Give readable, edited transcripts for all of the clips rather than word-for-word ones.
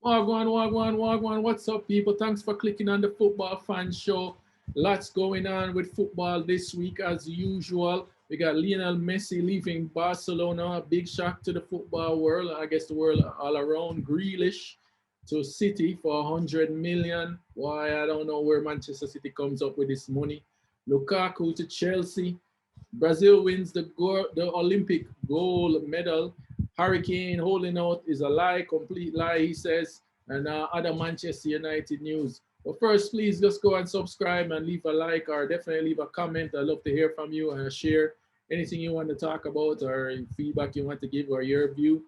Wagwan, wagwan, wagwan. What's up, people? Thanks for clicking on the Football Fan Show. Lots going on with football this week, as usual. We got Lionel Messi leaving Barcelona. A big shock to the football world. I guess the world all around. Grealish to City for 100 million. Why? I don't know where Manchester City comes up with this money. Lukaku to Chelsea. Brazil wins the Olympic gold medal. Hurricane holding out is a lie, complete lie, he says. And other Manchester United news. But first, please just go and subscribe and leave a like or definitely leave a comment. I'd love to hear from you and share anything you want to talk about or feedback you want to give or your view.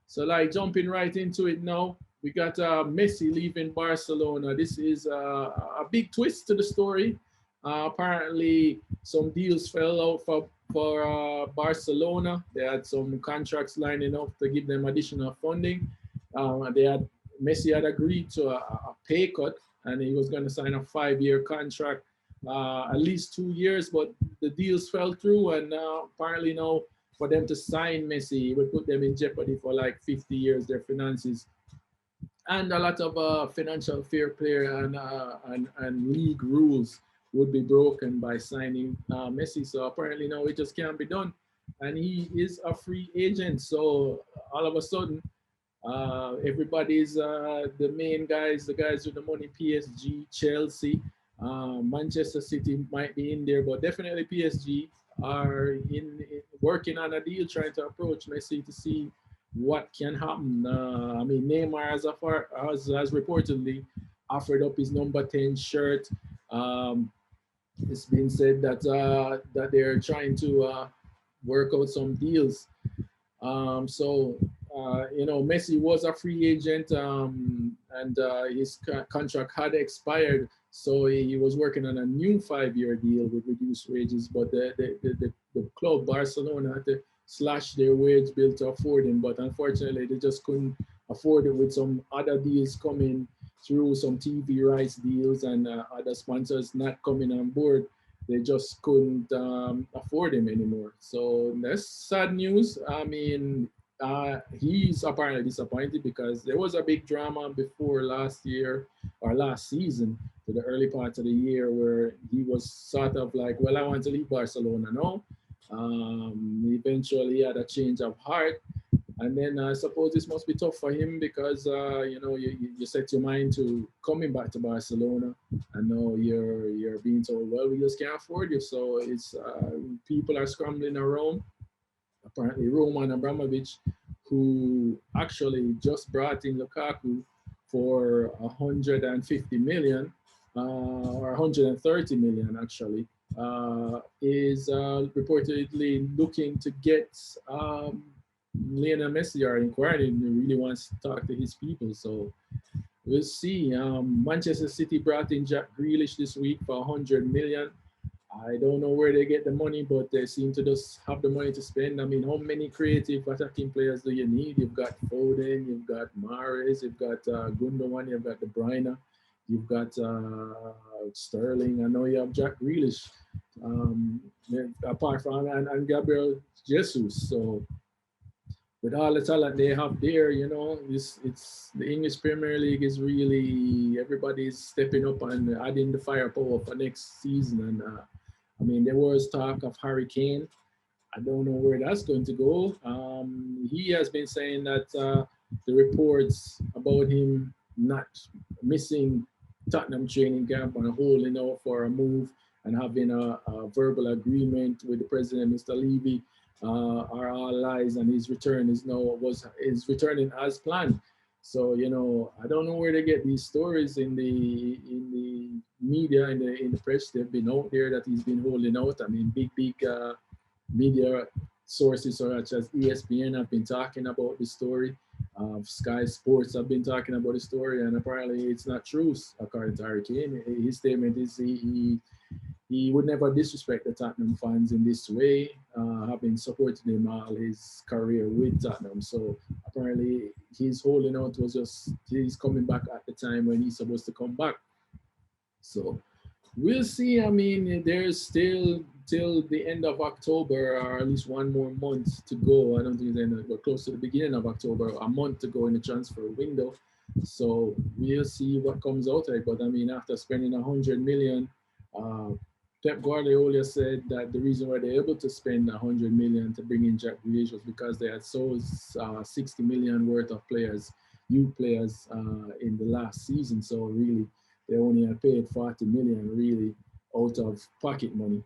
So, like, jumping right into it now, we got Messi leaving Barcelona. This is a big twist to the story. Apparently, some deals fell out for Barcelona. They had some contracts lining up to give them additional funding. They had Messi had agreed to a pay cut, and he was going to sign a 5-year contract, at least 2 years. But the deals fell through, and apparently now for them to sign Messi, it would put them in jeopardy for like 50 years, their finances, and a lot of financial fair play and league rules would be broken by signing Messi. So apparently now it just can't be done, and he is a free agent. So all of a sudden, everybody's the main guys, the guys with the money, PSG, Chelsea, Manchester City might be in there, but definitely PSG are in working on a deal, trying to approach Messi to see what can happen. I mean, Neymar has reportedly offered up his number 10 shirt. Um, it's been said that they're trying to work out some deals. Messi was a free agent, and his contract had expired. So he was working on a new 5-year deal with reduced wages. But the club, Barcelona, had to slash their wage bill to afford him. But unfortunately, they just couldn't afford it with some other deals coming through, some TV rights deals and other sponsors not coming on board. They just couldn't afford him anymore. So that's sad news. I mean, he's apparently disappointed because there was a big drama before last year or last season to the early part of the year where he was sort of like, well, I want to leave Barcelona now. Eventually, he had a change of heart, and then I suppose this must be tough for him because you set your mind to coming back to Barcelona, and now you're being told, well, we just can't afford you. So it's people are scrambling around. Apparently, Roman Abramovich, who actually just brought in Lukaku for 150 million, or 130 million actually, is reportedly looking to get Lionel Messi, or inquiring, he really wants to talk to his people. So we'll see. Manchester City brought in Jack Grealish this week for 100 million. I don't know where they get the money, but they seem to just have the money to spend. I mean, how many creative attacking players do you need? You've got Foden, you've got Mahrez, you've got Gundogan, you've got De Bruyne, you've got Sterling. I know you have Jack Grealish, um, apart from and Gabriel Jesus. So with all the talent they have there, it's the English Premier League is really everybody's stepping up and adding the firepower for next season. And I mean, there was talk of Hurricane. I don't know where that's going to go. He has been saying that the reports about him not missing Tottenham training camp and holding out for a move and having a verbal agreement with the president, Mr. Levy, are all lies, and his return is returning as planned. So I don't know where they get these stories in the media, in the press. They've been out there that he's been holding out. I mean, big media sources such as ESPN have been talking about the story. Sky Sports have been talking about the story, and apparently it's not true, according to Harry Kane. His statement is he would never disrespect the Tottenham fans in this way, having supported him all his career with Tottenham. So apparently his holding out was just he's coming back at the time when he's supposed to come back. So we'll see. I mean, there's still till the end of October, or at least one more month to go. I don't think we're close to the beginning of October, a month to go in the transfer window. So we'll see what comes out of it. But I mean, after spending 100 million, uh, Pep Guardiola said that the reason why they're able to spend 100 million to bring in Jack Grealish was because they had sold 60 million worth of players, youth players, in the last season. So really, they only had paid 40 million really out of pocket money,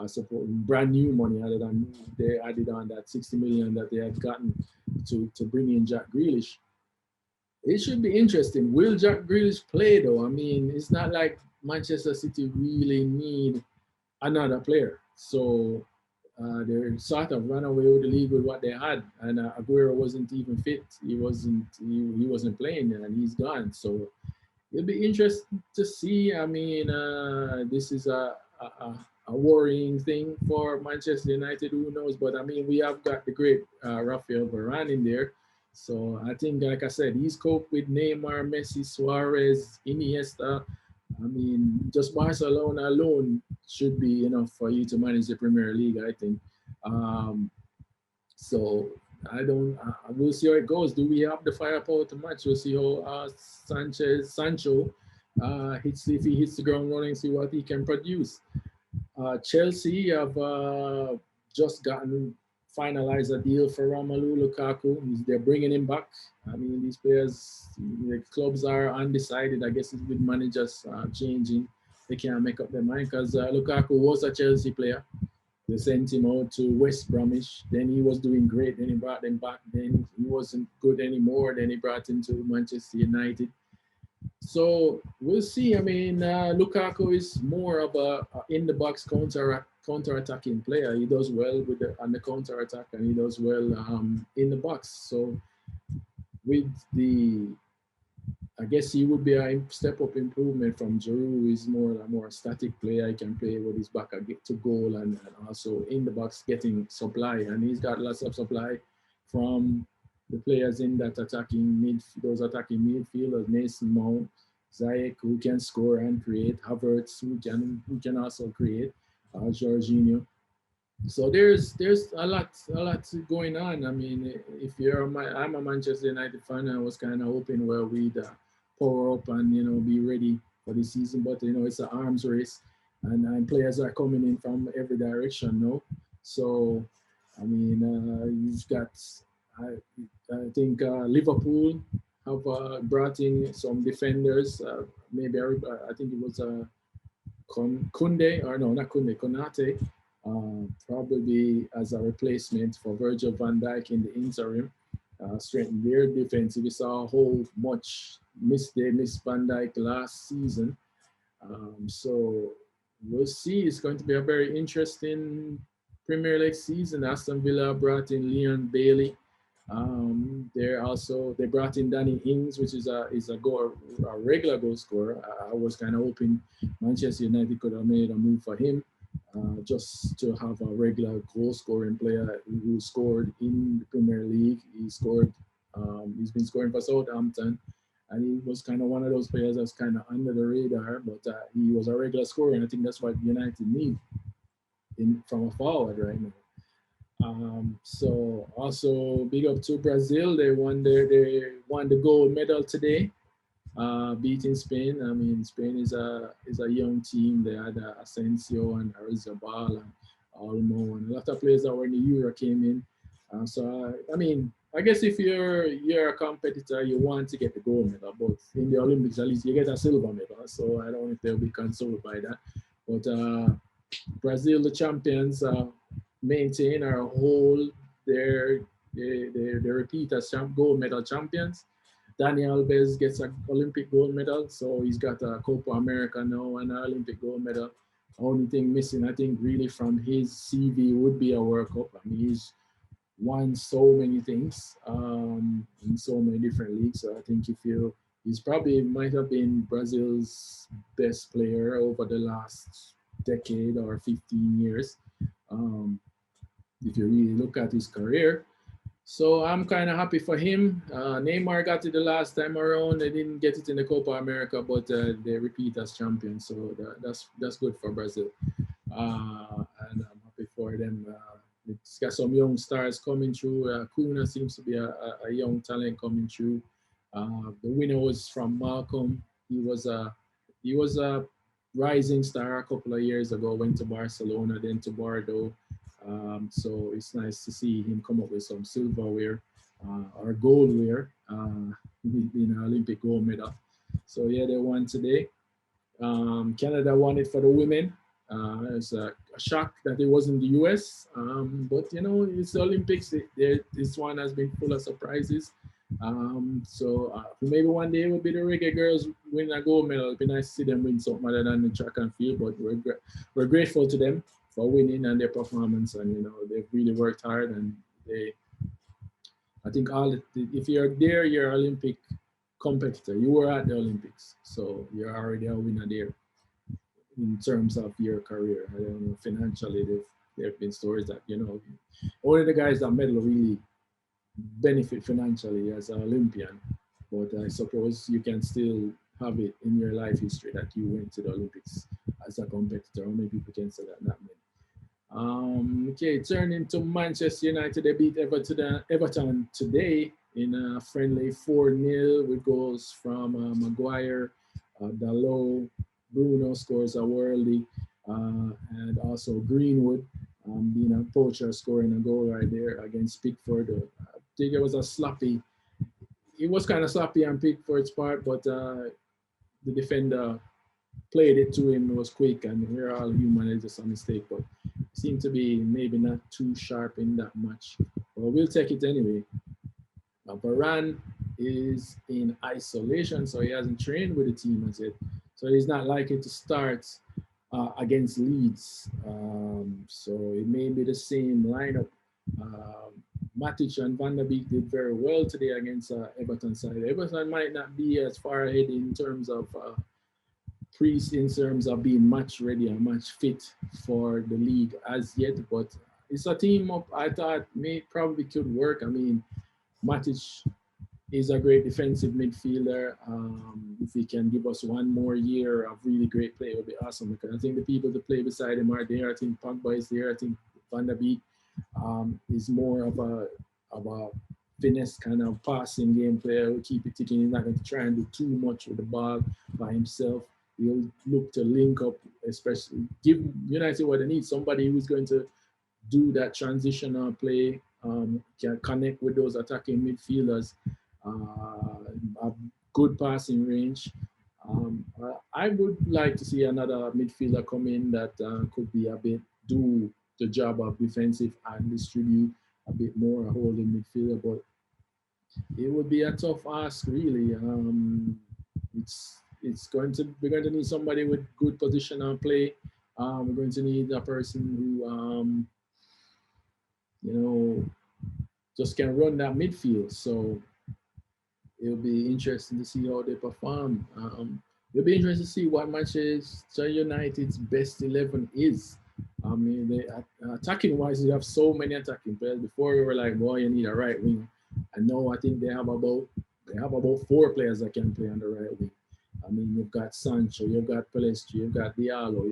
support brand new money, other than they added on that 60 million that they had gotten to bring in Jack Grealish. It should be interesting. Will Jack Grealish play though? I mean, it's not like Manchester City really need another player. So they sort of ran away with the league with what they had, and Aguero wasn't even fit. He wasn't playing, and he's gone. So it'll be interesting to see. I mean, this is a worrying thing for Manchester United. Who knows? But I mean, we have got the great Rafael Varane in there. So I think, like I said, he's coped with Neymar, Messi, Suarez, Iniesta. I mean, just Barcelona alone should be enough for you to manage the Premier League, I think. Um, so I don't. We'll see how it goes. Do we have the firepower to match? We'll see how Sancho hits, if he hits the ground running. See what he can produce. Chelsea have just gotten finalized a deal for Romelu Lukaku. They're bringing him back. I mean, these players, the clubs are undecided. I guess it's with managers changing. They can't make up their mind because Lukaku was a Chelsea player. They sent him out to West Bromwich. Then he was doing great. Then he brought him back. Then he wasn't good anymore. Then he brought him to Manchester United. So we'll see. I mean, Lukaku is more of a in the box counter attacking player. He does well with on the counter attack, and he does well in the box. So with the, I guess he would be a step up improvement from Giroud, who is more a more static player. He can play with his back to goal, and also in the box getting supply. And he's got lots of supply from the players in that those attacking midfielders, Mason Mount, Ziyech, who can score and create, Havertz, who can also create, Jorginho. So there's a lot going on. I mean, if I'm a Manchester United fan. I was kind of hoping, well, we'd power up and be ready for the season, but it's an arms race, and players are coming in from every direction. No, so I mean, you've got I I think Liverpool have brought in some defenders. Maybe I think it was Kunde, or no, not Kunde, Konate, probably as a replacement for Virgil van Dijk in the interim. Strengthen their defense. We saw a whole much miss Van Dijk last season. So we'll see. It's going to be a very interesting Premier League season. Aston Villa brought in Leon Bailey. They brought in Danny Ings, which is a regular goal scorer. I was kind of hoping Manchester United could have made a move for him, just to have a regular goal scoring player who scored in the Premier League. He's been scoring for Southampton, and he was kind of one of those players that's kind of under the radar, but he was a regular scorer, and I think that's what United need from a forward right now. So also big up to Brazil. They won the gold medal today, beating Spain. I mean, Spain is a young team. They had Asensio and Arizabal and Olmo, and a lot of players that were in the Euro came in. So I mean, I guess if you're a competitor, you want to get the gold medal, but in the Olympics at least you get a silver medal. So I don't know if they'll be consoled by that. But Brazil, the champions, maintain or hold their repeat as gold medal champions. Daniel Alves gets an Olympic gold medal, so he's got a Copa America now and an Olympic gold medal. Only thing missing, I think, really from his CV would be a World Cup. I mean, he's won so many things in so many different leagues. So I think he's probably might have been Brazil's best player over the last decade or 15 years. Um, if you really look at his career. So I'm kind of happy for him. Neymar got it the last time around. They didn't get it in the Copa America, but they repeat as champions. So that's good for Brazil. And for them. It's got some young stars coming through. Kuna seems to be a young talent coming through. The winner was from Malcolm. He was a rising star a couple of years ago. Went to Barcelona, then to Bordeaux. So it's nice to see him come up with some silverware or goldware, in an Olympic gold medal. So yeah, they won today. Canada won it for the women. It's a shock that it wasn't the US, but you know, it's the Olympics. This one has been full of surprises. So maybe one day it will be the reggae girls win a gold medal. It'd be nice to see them win something other than the track and field, but we're grateful to them for winning and their performance. And you know, they've really worked hard, and they, I think if you're there, you're Olympic competitor. You were at the Olympics, so you're already a winner there in terms of your career. I don't know, financially, there have been stories that, you know, only the guys that medal really benefit financially as an Olympian, but I suppose you can still have it in your life history that you went to the Olympics as a competitor. How many people can say that? Not many. Okay, turning to Manchester United, they beat Everton today in a friendly 4-0 with goals from Maguire, Dalot, Bruno scores a worldie, and also Greenwood, being a poacher, scoring a goal right there against Pickford. I think it was a sloppy. It was kind of sloppy on Pickford's part, but the defender played it to him. It was quick, and we're all human. It's just a mistake, but seemed to be maybe not too sharp in that match. But we'll take it anyway. Varane is in isolation, so he hasn't trained with the team as yet. So he's not likely to start against Leeds. So it may be the same lineup. Matic and Van der Beek did very well today against Everton side. Everton might not be as far ahead in terms of in terms of being match ready and match fit for the league as yet, but it's a team up I thought may probably could work. I mean, Matic is a great defensive midfielder. If he can give us one more year of really great play, it would be awesome, because I think the people to play beside him are there. I think Pogba is there. I think Van der Beek is more of a finesse kind of passing game player who keep it ticking. He's not going to try and do too much with the ball by himself. He'll look to link up, especially give United what they need. Somebody who's going to do that transitional play, can connect with those attacking midfielders, a good passing range. I would like to see another midfielder come in that could be a bit do the job of defensive and distribute a bit more, a holding midfielder, but it would be a tough ask, really. We're going to need somebody with good positional play. We're going to need a person who, you know, just can run that midfield. So it'll be interesting to see how they perform. It'll be interesting to see what Manchester United's best 11 is. I mean, attacking wise, you have so many attacking players. Before we were like, boy, you need a right wing. And now I think they have about 4 players that can play on the right wing. I mean, you've got Sancho, you've got Pelestri, you've got Diallo,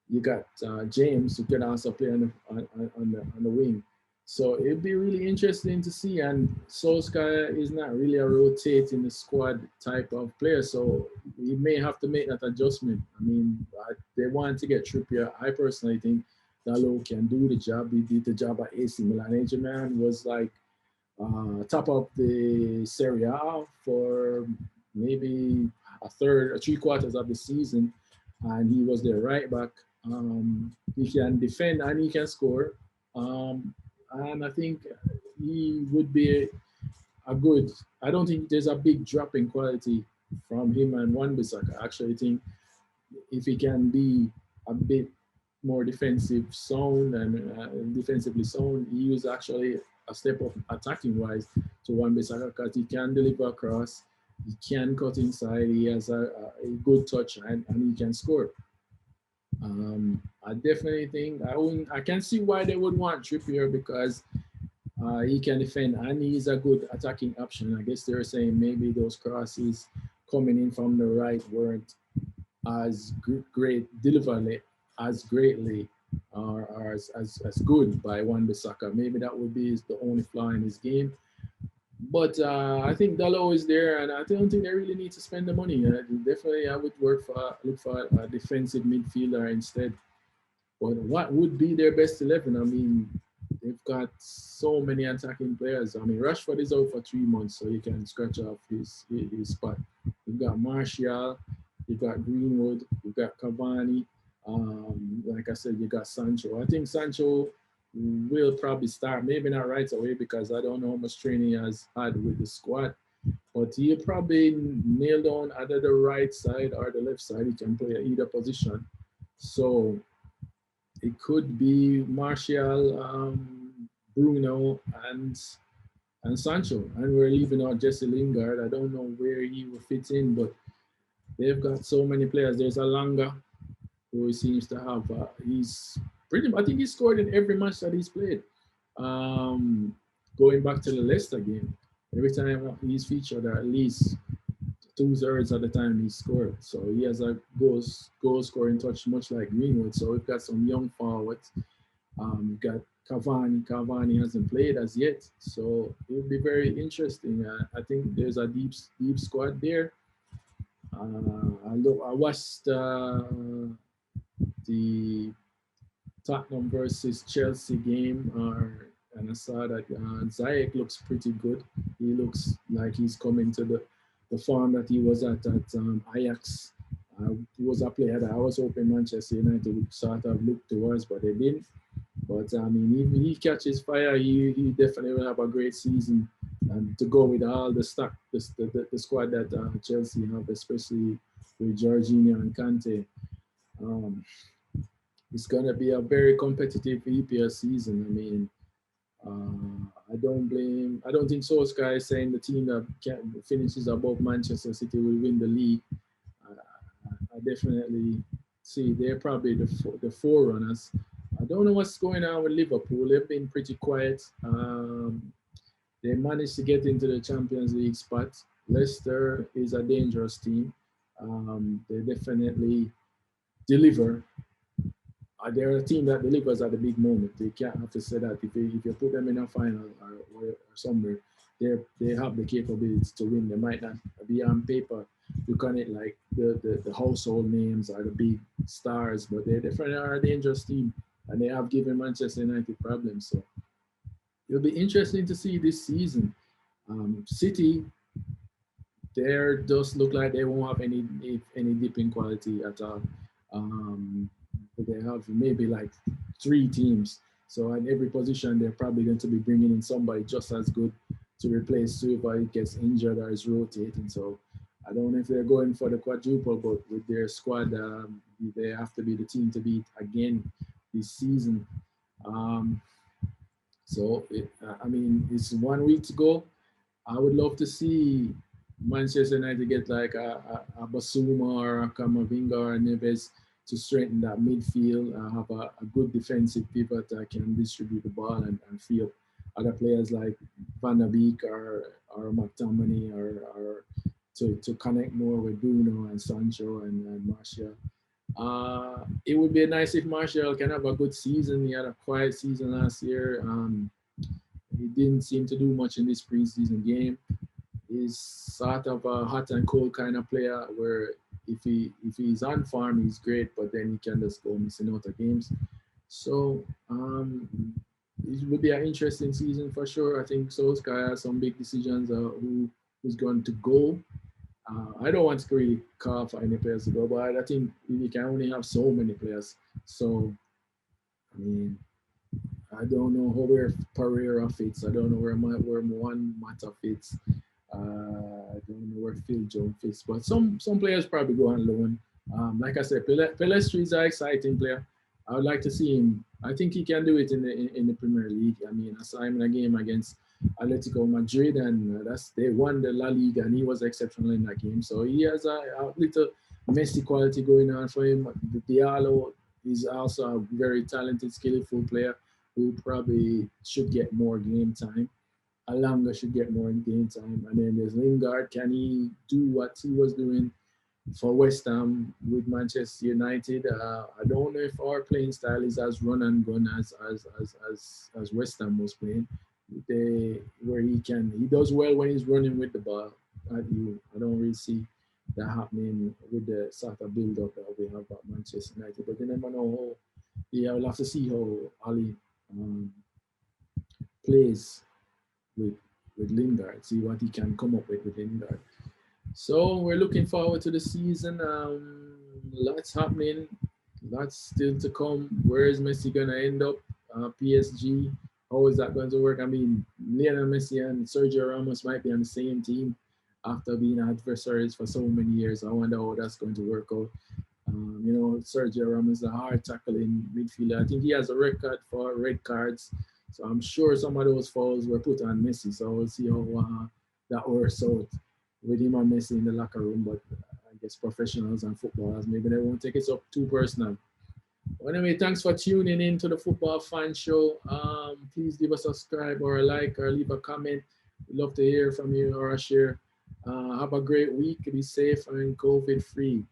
you got James, who can also play on the wing. So it'd be really interesting to see. And Solskjaer is not really a rotating the squad type of player, so he may have to make that adjustment. I mean, they want to get Trippier. I personally think Dalot can do the job. He did the job at AC Milan. AC Milan was like top of the Serie A for maybe a third or 3/4 of the season, and he was their right back. He can defend and he can score. And I think he would be a good. I don't think there's a big drop in quality from him and Wan-Bissaka. I actually think if he can be a bit more defensive sound and defensively sound, he is actually a step up attacking wise to Wan-Bissaka, because he can deliver across, he can cut inside, he has a good touch, and he can score. I definitely think I can see why they would want Trippier, because he can defend and he's a good attacking option. I guess they're saying maybe those crosses coming in from the right weren't as great delivery as greatly or as good by Wan-Bissaka. Maybe that would be the only flaw in his game. But I think Dalot is there, and I don't think they really need to spend the money. Definitely, I would look for a defensive midfielder instead. But what would be their best 11? I mean, they've got so many attacking players. I mean, Rashford is out for 3 months, so you can scratch off his spot. You've got Martial, you've got Greenwood, you've got Cavani. Like I said, you got Sancho. I think Sancho will probably start, maybe not right away because I don't know how much training he has had with the squad. But he'll probably nail down either the right side or the left side. He can play either position. So it could be Martial, Bruno, and Sancho, and we're leaving out Jesse Lingard. I don't know where he will fit in, but they've got so many players. There's Alanga, who seems to have. He's pretty. I think he scored in every match that he's played. Um, Going back to the Leicester game, every time he's featured, at least 2/3 of the time he scored. So he has a goal scoring touch, much like Greenwood. So we've got some young forwards. Got Cavani. Cavani hasn't played as yet, so it would be very interesting. I think there's a deep squad there. I watched the Tottenham versus Chelsea game, and I saw that Ziyech looks pretty good. He looks like he's coming to the form that he was at Ajax. He was a player that I was hoping Manchester United would sort of look towards, but they didn't. But I mean, if he catches fire, he definitely will have a great season. And to go with all the stock, the squad that Chelsea have, especially with Jorginho and Kante, um, it's gonna be a very competitive EPL season. I mean, I don't think Solskjaer is saying the team that finishes above Manchester City will win the league. I definitely see they're probably the forerunners. I don't know what's going on with Liverpool. They've been pretty quiet. They managed to get into the Champions League spot. Leicester is a dangerous team. They definitely deliver. They're a team that delivers at the big moment. They can't have to say that if you put them in a final or somewhere, they have the capabilities to win. They might not be on paper looking at like the household names or the big stars, but they definitely are a dangerous team, and they have given Manchester United problems. So it'll be interesting to see this season. City, they just look like they won't have any dipping quality at all. They have maybe like 3 teams. So in every position, they're probably going to be bringing in somebody just as good to replace whoever gets injured or is rotating. So I don't know if they're going for the quadruple, but with their squad, they have to be the team to beat again this season. Um, I mean, it's 1 week to go. I would love to see Manchester United get like a Basuma or a Kamavinga or a Neves to strengthen that midfield, have a good defensive pivot that can distribute the ball and free up other players like Van der Beek or McTominay or to connect more with Bruno and Sancho and Martial. It would be nice if Martial can have a good season. He had a quiet season last year. He didn't seem to do much in this preseason game. He's sort of a hot and cold kind of player where if he's on farm, he's great, but then he can just go missing out of games. So it would be an interesting season for sure. I think Solskjaer has some big decisions who's going to go. I don't want to really call for any players to go, but I think we can only have so many players. So I mean, I don't know how where Pereira fits. I don't know where Juan Mata fits. I don't know where Phil Jones fits. But some players probably go on loan. Like I said, Pelestri is an exciting player. I would like to see him. I think he can do it in the Premier League. I mean, I saw him in a game against Atletico Madrid, and they won the La Liga, and he was exceptional in that game. So he has a little Messi quality going on for him. Diallo is also a very talented, skillful player who probably should get more game time. Alanga should get more game time. And then there's Lingard. Can he do what he was doing for West Ham with Manchester United. I don't know if our playing style is as run and gun as West Ham was playing. Where he does well when he's running with the ball at you. I don't really see that happening with the sort of build up that we have at Manchester United. But you never know how. Yeah, we'll have to see how Ali um, plays with Lingard. See what he can come up with Lingard. So we're looking forward to the season. Lots happening, lots still to come. Where is Messi gonna end up? PSG. How is that going to work? I mean, Lionel Messi and Sergio Ramos might be on the same team after being adversaries for so many years. I wonder how that's going to work out. Sergio Ramos is a hard tackling midfielder. I think he has a record for red cards. So I'm sure some of those fouls were put on Messi. So we'll see how that works out with him and Messi in the locker room. But I guess professionals and footballers, maybe they won't take it up too personal. Well, anyway, thanks for tuning in to the Football Fan Show. Please give a subscribe or a like or leave a comment. We'd love to hear from you or share. Have a great week. Be safe and COVID free.